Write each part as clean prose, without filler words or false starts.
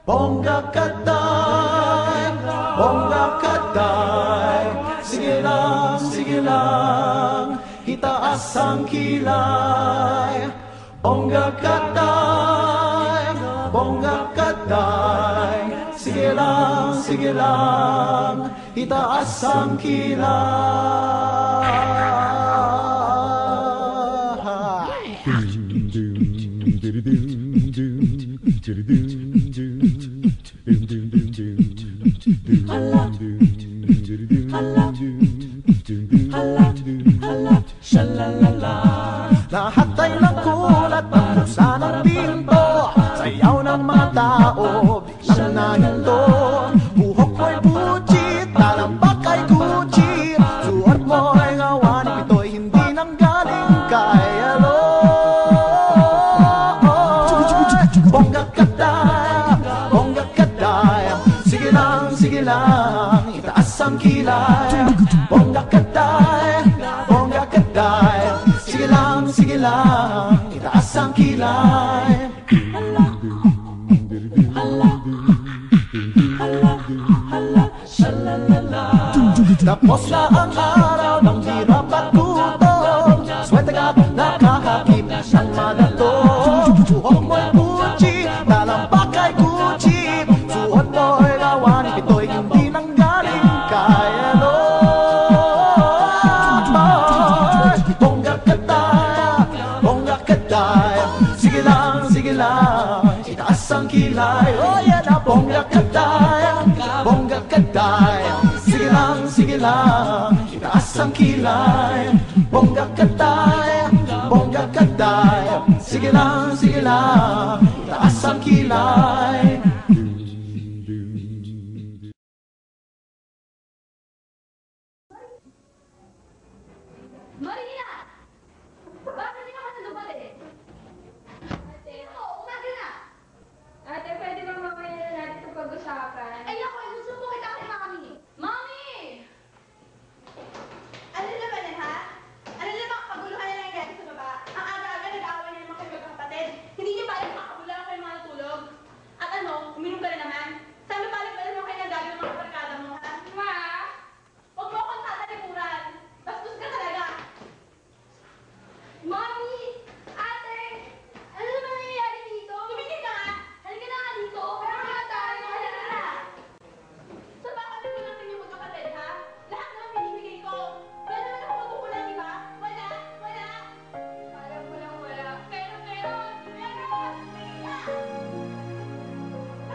Bongga Katay, Bongga Katay, sige lang, itaas ang kilay. Bongga Katay, Bongga Katay, sige lang, itaas ang kilay. Hala, hala, hala, hala, shalalala. Lahat ay nagulat, buksan ang pinto. Sayaw ng mga tao, biglang nahinto. Buhok mo'y buchit, talampak ay Gucci. Suot mo'y ngawan, ito'y hindi nang galing kay Bongga Katay, Bongga Katay, sige lang, itaas ang kilay. Bongga Katay, Bongga Katay, sige lang, itaas ang kilay. Hala, hala, hala, hala, shalalala. Tapos na ang araw ng hirap at gutom. Swerte ka't nakahakip ng madato. Buhok mo'y Gucci, talampak ay Gucci. Suot mo'y gawan, ito'y hindi nang galing kay Bongga Katay, Bongga Katay, sige lang, itaas ang kilay. Oh yeah na, Bongga Katay, Bongga Katay, sige lang, itaas ang kilay. Bongga Katay, Bongga Katay, sige lang, itaas ang kilay. Marina! Bakit hindi ka masalubad eh? Ate, umaga na! Ate, pwede ba mamaya na natin ito pag-usapan? Ay, ako, susubo kita kay Mami! Mami! Ano naman yan, ha? Ano naman paguluhan na lang yan sa baba? Ang aga-aga nag-aaway na naman kayo magkakapatid. Hindi niyo ba alam makakabula kayo mga natulog? At ano, uminom ka na naman? Saan ba alam mo kayo nagabi ng mga barkada mo, ha? Ma! Huwag mo akong tatalipuran. Bastos ka talaga. Mami! Ate! Ano naman nangyayari dito? Tumigil ka nga. Halika na nga dito! Pero nga tayo! Halika na! Sa bakit mo lang kami magkakapatid, ha? Lahat naman binibigay ko. Wala naman ako magkukulang, di ba? Wala. Alam ko lang wala. Pero!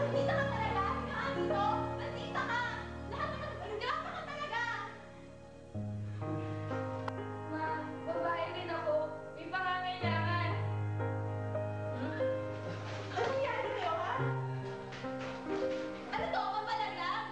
Artista ka talaga? Ikaw nga dito? Artista ka! Lahat naman, grasa ka talaga! Ma, babae rin ako. May pangangailangan. Ano nangyari sa'yo, ha? Ano to? Mapalaglag?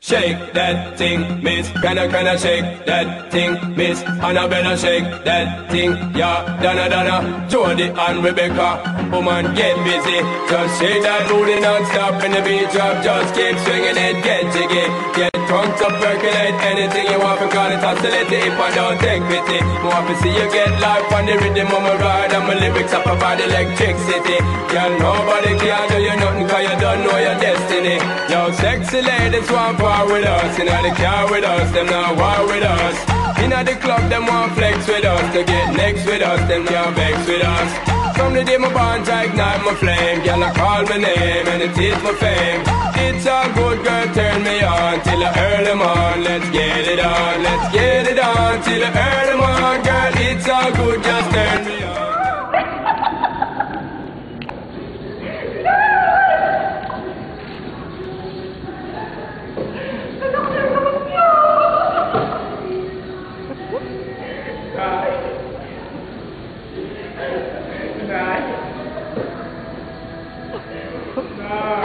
Shake that thing, miss. Can I shake that thing, miss? Annabella, shake that thing, yeah. Donna, Jody and Rebecca. Woman, get busy. Just shake that booty non-stop in the beat drop. Just keep swinging it, get jiggy. Get drunk to percolate anything you want because it's hostility if I don't take pity. More to see you get life on the rhythm of my ride and my lyrics up provide electricity. Girl, nobody can do you nothing cause you don't know your destiny. Yo, sexy ladies want part with us. In the car with us, them not war with us. In the club, them want flex with us. To get next with us, them can't vex with us. from the day my bonds I ignite my flame. Girl, I call my name and it is my fame. It's a good girl, turn me on till I early morn. Let's get it on, let's get it on till I early morn. Girl, it's all good, just turn me on. No.